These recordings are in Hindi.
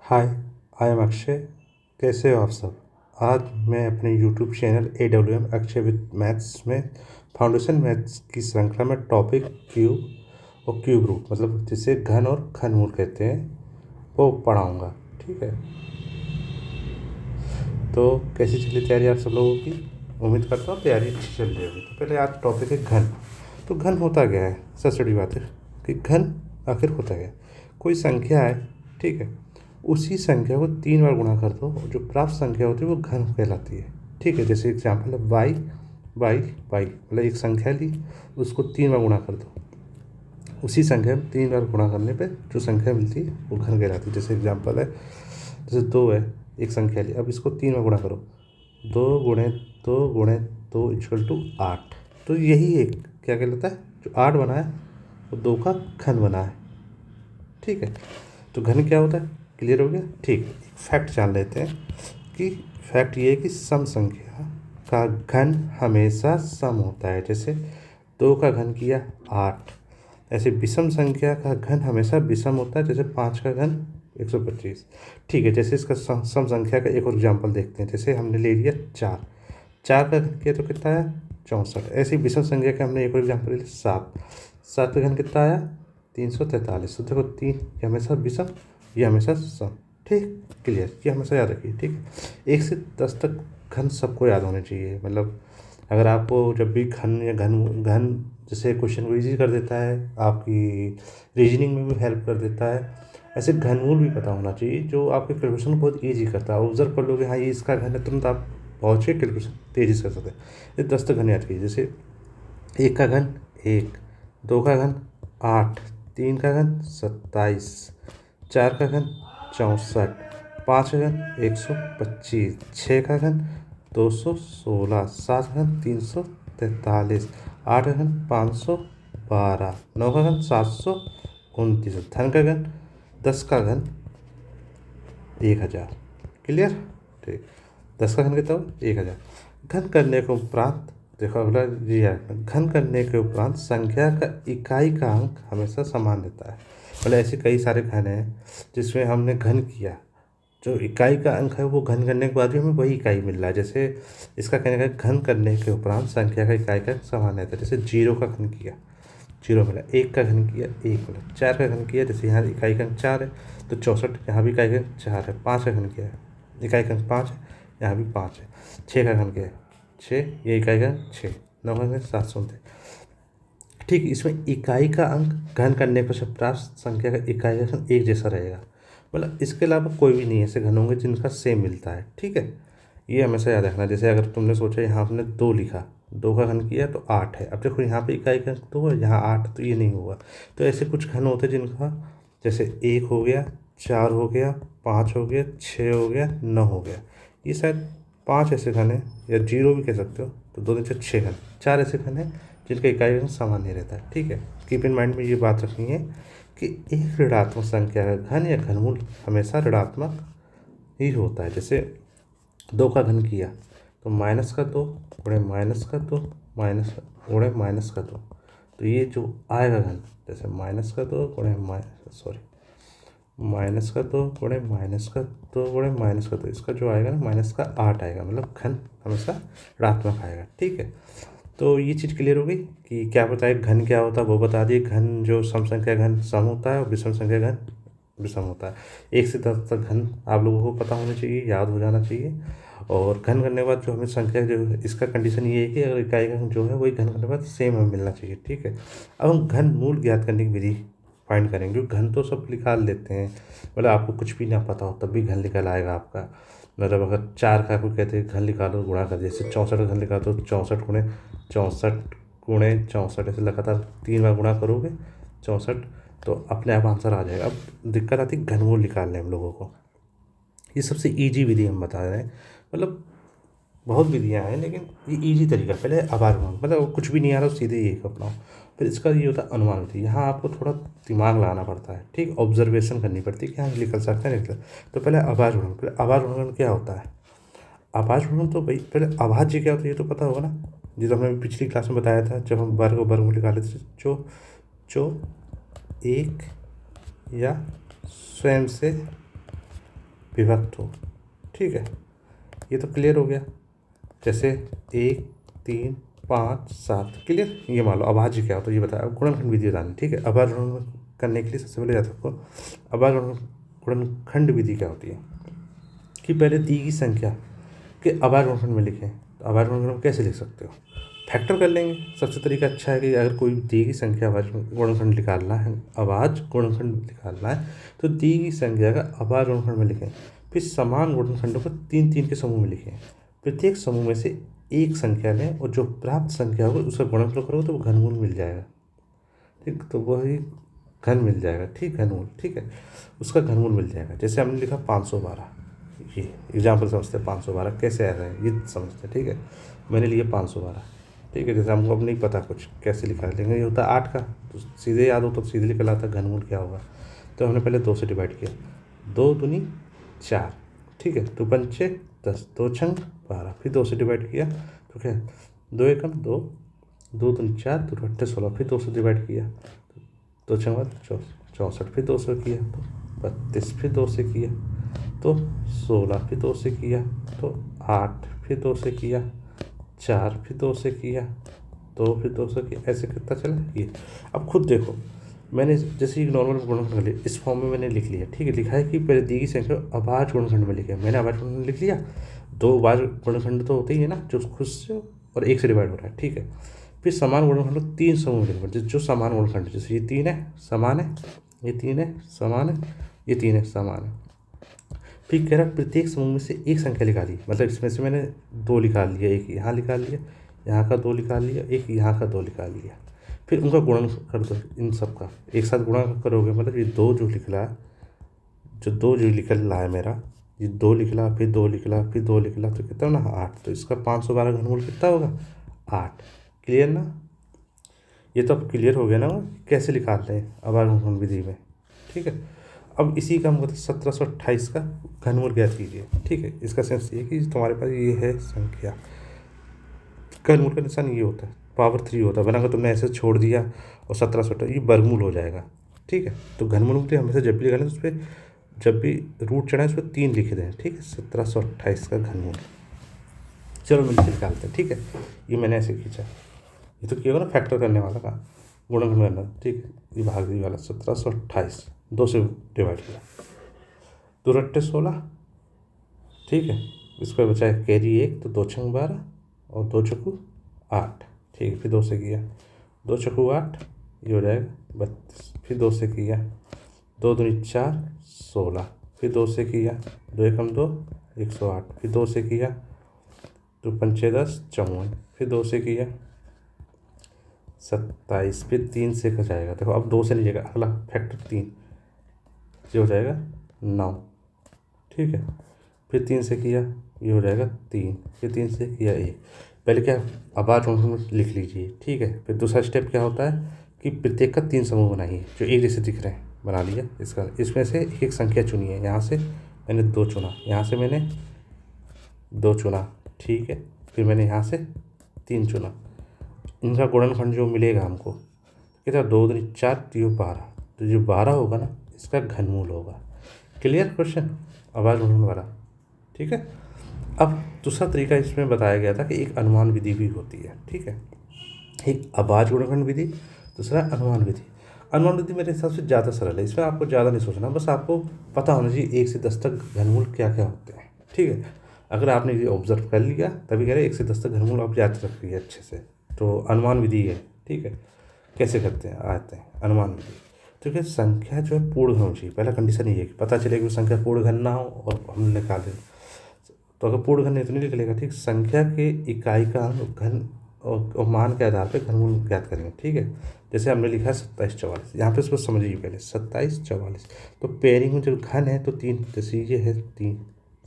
Hi, I am Akshay. कैसे हो आप सब? आज मैं अपने YouTube channel AWM Akshay with maths में फाउंडेशन मैथ्स की श्रृंखला में टॉपिक क्यूब और क्यूब रूट मतलब जिसे घन और घनमूल कहते हैं वो पढ़ाऊँगा। ठीक है, तो कैसी चली तैयारी आप सब लोगों की? उम्मीद करता हूँ तैयारी अच्छी चल रही होगी। तो पहले आज टॉपिक है घन। तो घन होता क्या है? सबसे बड़ी बात है कि घन आखिर होता क्या है। कोई संख्या है, ठीक है, उसी संख्या को 3 बार गुणा कर दो और जो प्राप्त संख्या होती है वो घन कहलाती है। ठीक है, जैसे एग्जाम्पल है वाई वाई वाई, मतलब एक संख्या ली, उसको 3 बार गुणा कर दो, उसी संख्या में 3 बार गुणा करने पे जो संख्या मिलती है वो घन कहलाती है। जैसे एग्जाम्पल है, जैसे 2 है, एक संख्या ली, अब इसको 3 बार गुणा करो, 2 इक्वल टू 8। तो यही एक क्या कहलाता है, जो 8 बना है वो 2 का घन बना है। ठीक है, तो घन क्या होता है, क्लियर हो गया? ठीक है, फैक्ट जान लेते हैं कि फैक्ट ये है कि सम संख्या का घन हमेशा सम होता है। जैसे 2 का घन किया 8, ऐसे विषम संख्या का घन हमेशा विषम होता है। जैसे 5 का घन 125। ठीक है, जैसे इसका सम संख्या का एक और एग्जाम्पल देखते हैं। जैसे हमने ले लिया 4, 4 का घन किया तो कितना आया, 64। ऐसी विषम संख्या का हमने एक और एग्जाम्पल ले लिया 7, 7 का घन कितना आया, 343। तो देखो 3 ये हमेशा विषम, ये हमेशा सम। ठीक, क्लियर, ये हमेशा याद रखिए। ठीक है, 1 से 10 तक घन सबको याद होने चाहिए। मतलब अगर आपको जब भी घन या घन घन जैसे क्वेश्चन को ईजी कर देता है, आपकी रीजनिंग में भी हेल्प कर देता है, ऐसे घनमूल भी पता होना चाहिए जो आपके कैलकुलेशन को बहुत ईजी करता है। ऑब्जर्व कर लोगे, हाँ ये इसका घन है, तुरंत आप पहुँच के कैलकुलेशन तेजी से कर सकते हैं। ये 10 तक घन याद कीजिए। जैसे 1 का घन 1, 2 का घन 8, 3 का घन 27, 4 का घन 64, 5 का घन 125, 6 का घन 216, 7 का घन 343, 8 का घन 512, 9 का घन 729, धन का घन 10 का घन 1000। क्लियर? ठीक, 10 का घन कितना हो, 1000। घन करने के उपरांत देखो अगला रिएक्शन, घन करने के उपरांत संख्या का इकाई का अंक हमेशा समान रहता है। मतलब ऐसे कई सारे घन हैं जिसमें हमने घन किया, जो इकाई का अंक है वो घन करने के बाद भी हमें वही इकाई मिल रहा है। जैसे इसका कहने का घन करने के उपरांत संख्या का इकाई का अंक समान रहता है। जैसे 0 का घन किया 0 मिला, 1 का घन किया 1 मिला, 4 का घन किया, जैसे यहाँ इकाई का अंक 4 है तो 64, यहाँ भी इकाई का अंक 4 है। 5 का घन किया है, इकाई का अंक 5 है, यहाँ भी 5 है। 6 का घन किया है 6, ये इकाई का अंक 6, 9 का घन 729। ठीक, इसमें इकाई का अंक घन करने पर सब प्राप्त संख्या का इकाई का घन एक जैसा रहेगा। मतलब इसके अलावा कोई भी नहीं ऐसे घन होंगे जिनका सेम मिलता है। ठीक है, ये हमेशा याद रखना। जैसे अगर तुमने सोचा यहाँ आपने 2 लिखा, 2 का घन किया तो 8 है, अब देखो यहाँ पे इकाई का अंक 2 है, यहाँ 8, तो ये नहीं होगा। तो ऐसे कुछ घन होते हैं जिनका, जैसे 1 हो गया, 4 हो गया, 5 हो गया, 6 हो गया, 9 हो गया। ये शायद 5 ऐसे घन है, या 0 भी कह सकते हो। तो 2 3 6 घन, 4 ऐसे घन है जिनका इकाई घन समान नहीं रहता है। ठीक है, कीप इन माइंड में ये बात रखनी है कि एक ऋणात्मक संख्या का घन या घनमूल हमेशा ऋणात्मक ही होता है। जैसे 2 का घन किया तो -2 गुणे -2 माइनस गुणे -2, तो ये जो आएगा घन, जैसे -2 गुणे -2 गुणे -2 गुणे -2, इसका जो आएगा ना -8 आएगा। मतलब घन हमेशा ऋणात्मक आएगा। ठीक है, तो ये चीज़ क्लियर हो गई कि क्या बताए घन क्या होता है, वो बता दिए। घन जो सम संख्या घन सम होता है और विषम संख्या घन विषम होता है। 1 से 10 तक घन आप लोगों को पता होना चाहिए, याद हो जाना चाहिए। और घन करने के बाद जो हमें संख्या जो है, इसका कंडीशन ये है कि अगर इकाई का घन जो है वही घन करने के बाद सेम हमें मिलना चाहिए। ठीक है, अब हम घन मूल ज्ञात करने की विधि फाइंड करेंगे। क्योंकि घन तो सब निकाल लेते हैं, मतलब आपको कुछ भी ना पता हो तब भी घन निकल आएगा आपका। मतलब अगर 4 का कोई कहते हैं घन निकालो, गुणा कर, जैसे 64 का घन निकालो तो 64 गुणे 64 ऐसे लगातार 3 बार गुणा करोगे 64, तो अपने आप आंसर आ जाएगा। अब दिक्कत आती है घनमूल निकालने हम लोगों को। ये सबसे ईजी विधि हम बता रहे हैं। मतलब बहुत विधियाँ हैं लेकिन ये ईजी तरीका, पहले आभार मान, मतलब कुछ भी नहीं आ रहा सीधे ये अपनाओ। फिर इसका ये होता है अनुमान विधि, यहाँ आपको थोड़ा दिमाग लगाना पड़ता है। ठीक, ऑब्जर्वेशन करनी पड़ती है कि हाँ निकल सकता है, निकल। तो पहले आभार गुणन, पहले आभार गुणन क्या होता है? आभार गुणन तो भाई पहले अभाज्य क्या होता है ये तो पता होगा ना, जो हमने पिछली क्लास में बताया था जब हम वर्ग और वर्गमूल निकाले थे। जो जो एक या स्वयं से विभक्त हो। ठीक है, ये तो क्लियर हो गया। जैसे 1, 3, 5, 7 क्लियर। ये मान लो अभाज्य क्या होता है ये बताया। अब गुणनखंड विधि बतानी। ठीक है, अभाज्य गुणन करने के लिए सबसे पहले याद रखो अभाज्य गुणनखंड विधि क्या होती है कि पहले दी गई संख्या के अभाज्य गुणनखंड में लिखें। तो अभाज्य गुणनखंड कैसे लिख सकते हो? फैक्टर कर लेंगे। सबसे तरीका अच्छा है कि अगर कोई दी गई संख्या अभाज्य गुणनखंड निकालना है, अभाज्य गुणनखंड निकालना है, तो दी गई संख्या का अभाज्य गुणनखंड में लिखें। फिर समान गुणनखंडों को 3-3 के समूह में लिखें। प्रत्येक समूह में से एक संख्या लें और जो प्राप्त संख्या होगी उसका गुणनफल करोगे तो वो घनमूल मिल जाएगा। ठीक, तो वही घन मिल जाएगा। ठीक, घनमूल। ठीक है, उसका घनमूल मिल जाएगा। जैसे हमने लिखा 512, ये एग्जाम्पल समझते हैं। 512 कैसे आया है ये समझते हैं। ठीक है, मैंने लिया 512। ठीक है, जैसे हमको अब नहीं पता कुछ कैसे लिखा है, लेकिन ये होता है 8 का, तो सीधे याद हो तो सीधे निकल आता घनमूल क्या होगा। तो हमने पहले 2 से डिवाइड किया। 2 दूनी 4। ठीक है, 2 पंचे 10, 2 छंग 12। फिर 2 से डिवाइड किया तो क्या 2 एकम 2, 2 दूनी 4, 2 अट्ठे 16। फिर 2 से डिवाइड किया 2 छंग 64। फिर 2 से किया तो 32। फिर 2 से किया तो 16। फिर 2 से किया तो 8। फिर 2 से किया 4। फिर 2 से किया तो फिर 2 से किया। ऐसे कितना चला ये। अब खुद देखो, मैंने जैसे एक नॉर्मल गुणनखंड कर लिया, इस फॉर्म में मैंने लिख लिया। ठीक है, लिखा है कि पहले दी गई संख्या अभाज्य गुणनखंड में लिखा है। मैंने अभाज्य गुणनखंड लिख लिया। 2 अभाज्य गुणनखंड तो होते ही है ना, जो खुद से और 1 से डिवाइड हो रहा है। ठीक है, फिर समान गुणनखंड को 3 समूह में लिखा। जो समान गुणनखंड, जैसे ये 3 है समान है, ये 3 है समान है, ये 3 है समान है। फिर कह रहा प्रत्येक समूह में से एक संख्या निकाली। मतलब इसमें से मैंने 2 निकाल लिया, एक यहाँ निकाल लिया, यहाँ का 2 निकाल लिया, एक यहाँ का 2 निकाल लिया। फिर उनका गुणन कर दो। इन सब का एक साथ गुणा करोगे, मतलब ये 2 जो निकला, जो 2 जो निकल रहा है मेरा, ये 2 निकला, फिर 2 निकला, फिर 2 निकला, तो कितना ना 8। तो इसका 512 घनमूल कितना होगा 8। क्लियर ना? ये तो अब क्लियर हो गया ना कैसे निकालते हैं अभाज्य गुणनखंड विधि में। ठीक है, अब इसी का हम कहते हैं 1728 का घनमूल ज्ञात कीजिए। ठीक है, इसका सेंस ये कि तुम्हारे पास ये है संख्या, घनमूल का निशान ये होता है, पावर 3 होता है। बना कर तुमने ऐसे छोड़ दिया और 1728 ये वर्गमूल हो जाएगा। ठीक है, तो घनमूल के लिए हमेशा जब भी लिखा तो उस पर जब भी रूट चढ़ाए उस पर 3 लिख दें। ठीक है, 1728 का घनमूल। चलो मिलकर निकालते हैं। ठीक है, ये मैंने ऐसे खींचा, ये तो किया होगा ना फैक्टर करने वाला का, गुणनखंड करना। ठीक है, ये भाग दी वाला 1728 2 से डिवाइड किया, 2 रट्टे 16। ठीक है, इसका बचा है कैरी 1, तो 2 छंग 12 और 2 चक्कू 8। ठीक है, फिर 2 से किया, 2 चक्कू 8, ये हो जाएगा 32। फिर 2 से किया, 2 दूनी 4 16। फिर 2 से किया, 2 एकम 2 108। फिर 2 से किया, 2 पंचे 10 54। फिर 2 से किया 27। फिर 3 से का जाएगा, देखो अब 2 से नहीं जाएगा, अगला फैक्टर 3, ये हो जाएगा 9। ठीक है, फिर 3 से किया, ये हो जाएगा 3। फिर 3 से किया 1। पहले क्या अभाज्य गुणनखंड लिख लीजिए। ठीक है, फिर दूसरा स्टेप क्या होता है कि प्रत्येक का 3 समूह बनाइए जो एक जैसे दिख रहे हैं। बना लिया इसका, इसमें से एक संख्या चुनिए। यहाँ से मैंने 2 चुना, यहाँ से मैंने 2 चुना। ठीक है, फिर मैंने यहाँ से 3 चुना। इनका गुणनखंड जो मिलेगा हमको कितना, 2 दूनी 4, तो 12। तो जो 12 होगा ना इसका घनमूल होगा। क्लियर क्वेश्चन अभाज्य गुणनखंड वाला। ठीक है, अब दूसरा तरीका इसमें बताया गया था कि एक अनुमान विधि भी होती है। ठीक है, एक अभाज्य गुणनखंड विधि, दूसरा अनुमान विधि। अनुमान विधि मेरे हिसाब से ज़्यादा सरल है, इसमें आपको ज़्यादा नहीं सोचना, बस आपको पता होना चाहिए 1 से 10 तक घनमूल क्या क्या होते हैं। ठीक है, अगर आपने ये ऑब्जर्व कर लिया तभी कह रहे 1 से 10 तक घनमूल आप याद रखिए अच्छे से। तो अनुमान विधि है। ठीक है, कैसे करते हैं आते हैं अनुमान विधि। तो क्या संख्या जो है पूर्ण होनी चाहिए। पहला कंडीशन ये है कि पता चले कि संख्या पूर्ण घन ना हो और हम निकालें। तो अगर पूर्ण घन नहीं तो नहीं निकलेगा। ठीक, संख्या के इकाई का घन और मान के आधार पर घनमूल ज्ञात करेंगे। ठीक है, जैसे हमने लिखा है 27 44, यहाँ पे इसको समझिए पहले 27 44। तो पेयरिंग में जब घन है तो 3, जैसे ये है 3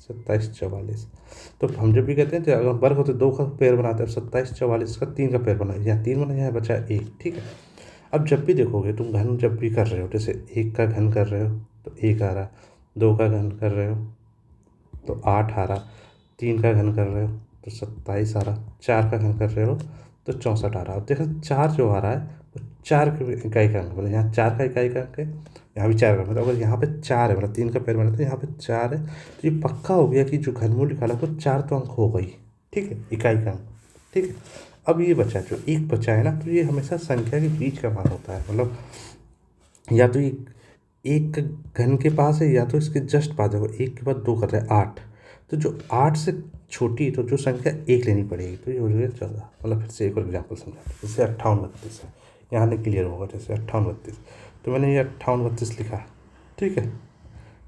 27 44। तो हम जब भी कहते हैं अगर वर्ग होते 2 का पेयर बनाते हैं, 27 44 का 3 का पेयर बना, यहाँ 3 बना, यहाँ बचा 1। ठीक है, अब जब भी देखोगे तुम घन जब भी कर रहे हो, जैसे 1 का घन कर रहे हो तो 1 आ रहा, 2 का घन कर रहे हो तो 8 आ रहा, 3 का घन कर रहे हो तो 27 आ रहा, 4 का घन कर रहे हो तो 64 आ रहा। अब देखो 4 जो आ रहा है वो 4 के इकाई का अंक, मतलब यहाँ 4 का इकाई का अंक है यहाँ भी 4 का, मतलब अगर यहाँ पे 4 है, मतलब 3 का पेड़ बना तो यहाँ पे 4 है, तो ये पक्का हो गया कि जो घनमूल निकाला वो 4 तो अंक हो गई, ठीक है, इकाई का अंक, ठीक है। अब ये बचा, जो एक बचा है ना, तो ये हमेशा संख्या के बीच का मान होता है, मतलब या तो ये एक घन के पास है या तो इसके जस्ट पास। देखो एक के बाद 2 कर रहे हैं 8, तो जो 8 से छोटी तो जो संख्या 1 लेनी पड़ेगी, तो ये हो जाएगा 14। मतलब फिर से एक और एग्जाम्पल समझा, जैसे 58 32 है, यहाँ नहीं क्लियर होगा, जैसे 58 32, तो मैंने ये 58 32 लिखा, ठीक है।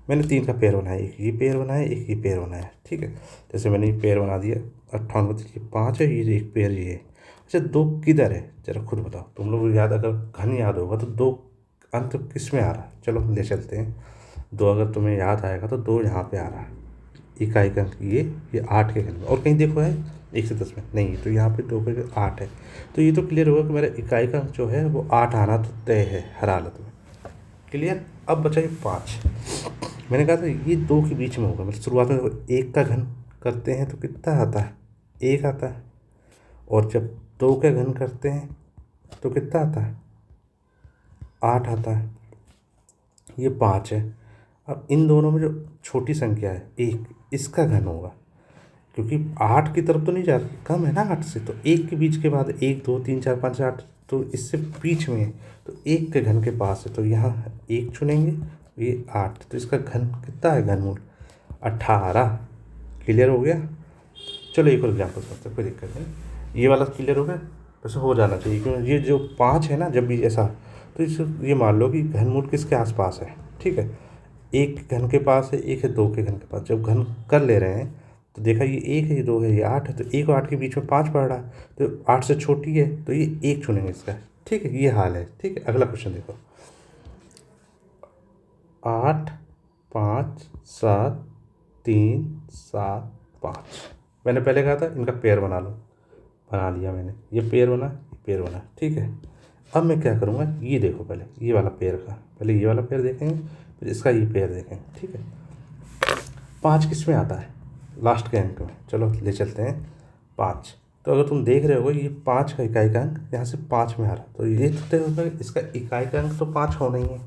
मैंने 3 का पेयर बनाया, एक ये पेयर बनाया, एक ये पेयर बनाया, ठीक है। जैसे मैंने ये पेयर बना दिया 58 32, ये 5 है, ये एक पेयर ये है। अच्छा 2 किधर है जरा खुद बताओ, तुम लोग को याद, अगर घन याद होगा तो 2 अंत किस में आ रहा है, चलो ले चलते हैं। 2 अगर तुम्हें याद आएगा तो 2 यहाँ पे आ रहा है, इकाई का अंक ये 8 के घन में, और कहीं देखो है 1 से 10 में नहीं, तो यहाँ पे 2 के 8 है, तो ये तो क्लियर होगा कि मेरा इकाई का अंक जो है वो 8 आना तो तय है हर हालत में, क्लियर। अब बचा ये 5, मैंने कहा था ये 2 के बीच में होगा, मतलब शुरुआत में 1 का घन करते हैं तो कितना आता है, 1 आता है, और जब 2 का घन करते हैं तो कितना आता है, 8 आता है, ये 5 है। अब इन दोनों में जो छोटी संख्या है 1, इसका घन होगा, क्योंकि 8 की तरफ तो नहीं जा रही, कम है ना 8 से, तो 1 के बीच के बाद 1 2 3 4 5 8, तो इससे बीच में है, तो 1 के घन के पास है, तो यहाँ 1 चुनेंगे, ये 8, तो इसका घन कितना है, घनमूल 18। क्लियर हो गया। चलो एक और एग्जाम्पल करते हैं, कोई दिक्कत नहीं, ये वाला क्लियर हो गया, वैसे हो जाना चाहिए, क्योंकि ये जो 5 है ना, जब भी ऐसा, तो इस ये मान लो कि घनमूल किसके आसपास है, ठीक है। 1 घन के पास है, 1 है 2 के घन के पास, जब घन कर ले रहे हैं तो देखा ये 1 है, ये 2 है, ये 8 है, तो 1 और 8 के बीच में 5 पड़ रहा है, तो 8 से छोटी है, तो ये 1 चुनेंगे इसका, ठीक है, ये हाल है, ठीक है। अगला क्वेश्चन देखो, 8 5 7 3 7 5, मैंने पहले कहा था इनका पेयर बना लो, बना लिया मैंने, ये पेयर बना, ये पेयर बना, ठीक है। अब मैं क्या करूँगा, ये देखो पहले ये वाला पेयर का, पहले ये वाला पेयर देखेंगे, फिर इसका ये पेयर देखेंगे, ठीक है। 5 किस में आता है, लास्ट के अंक में, चलो ले चलते हैं 5। तो अगर तुम देख रहे हो ये 5 का इकाई का अंक यहाँ से 5 में आ रहा, तो ये तो तय होगा इसका इकाई का अंक तो 5 होना ही है,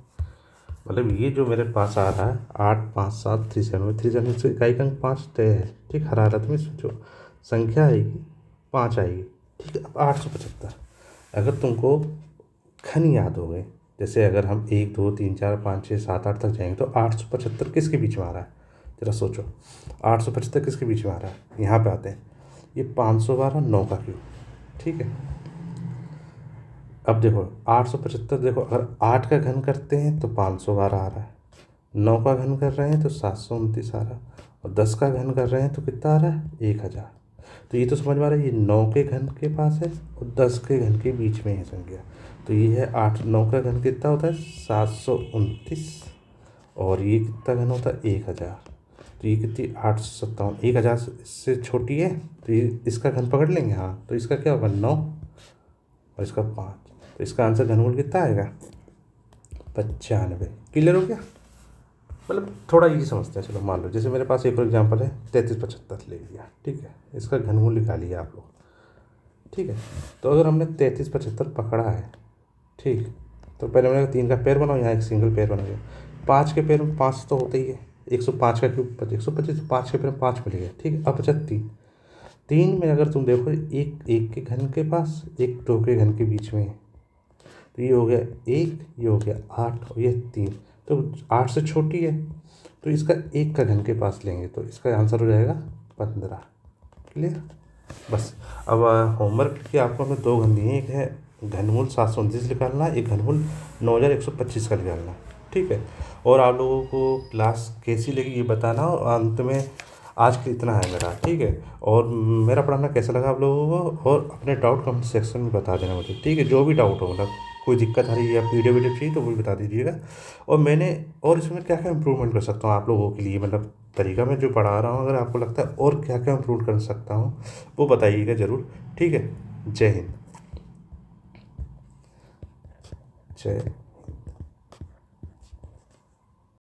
मतलब ये जो मेरे पास आ रहा है 8 5 7 3 7 3 7 से इकाई का अंक 5 तय है, ठीक। हर हालत में सोचो संख्या आएगी 5 आएगी, ठीक है। अब 875, अगर तुमको घन याद हो गए, जैसे अगर हम 1 2 3 4 5 6 7 8 तक जाएंगे, तो 875 किसके बीच में आ रहा है, जरा सोचो 875 किसके बीच में आ रहा है, यहाँ पे आते हैं, ये 512 9 का क्यूब, ठीक है। अब देखो 875, देखो अगर 8 का घन करते हैं तो 512 आ रहा है, 9 का घन कर रहे हैं तो 729 आ रहा है, और 10 का घन कर रहे हैं तो कितना आ रहा है, 1000। तो ये तो समझ में आ रहा है ये 9 के घन के पास है और 10 के घन के बीच में है संख्या, तो ये है 8 9 का घन कितना होता है 729, और ये कितना घन होता है 1000, तो ये कितनी 857, 1000 से छोटी है, तो ये इसका घन पकड़ लेंगे, हाँ, तो इसका क्या होगा 9 और इसका 5, तो इसका आंसर घनमूल कितना आएगा 95। क्लियर हो गया, मतलब थोड़ा इजी समझते हैं। चलो मान लो जैसे मेरे पास एक और एग्जांपल है 3375 ले लिया, ठीक है, इसका घनमूल निकालिए आप लोग, ठीक है। तो अगर हमने 3375 पकड़ा है, ठीक, तो पहले मैंने 3 का पेयर बनाओ, यहाँ एक सिंगल पेयर बना दिया, 5 के पेयर में 5 तो होता ही है, 105 का क्यूब 125, 5 के पेयर में 5 मिलेगा, ठीक है। अब बचा 3, 3 में अगर तुम देखो एक 1 के घन के पास, एक 2 के घन के बीच में है, तो ये हो गया 1, ये हो गया 8 और ये 3, तो 8 से छोटी है, तो इसका 1 का घन के पास लेंगे, तो इसका आंसर हो जाएगा 15। क्लियर, बस। अब होमवर्क की आपको हमें 2 घन दिए, एक है घनमूल 729 निकालना, एक घनमूल 9125 का निकालना, ठीक है। और आप लोगों को क्लास कैसी लगी ये बताना, और अंत में आज के इतना है मेरा, ठीक है। और मेरा पढ़ाना कैसा लगा आप लोगों को, और अपने डाउट कमेंट सेक्शन में बता देना मुझे, ठीक है। जो भी डाउट हो, मतलब कोई दिक्कत आ रही है या वीडियो चाहिए तो वो भी बता दीजिएगा, और मैंने और इसमें क्या क्या इम्प्रूवमेंट कर सकता हूँ आप लोगों के लिए, मतलब तरीका मैं जो पढ़ा रहा हूँ, अगर आपको लगता है और क्या क्या इम्प्रूव कर सकता हूँ वो बताइएगा ज़रूर, ठीक है। जय हिंद, जय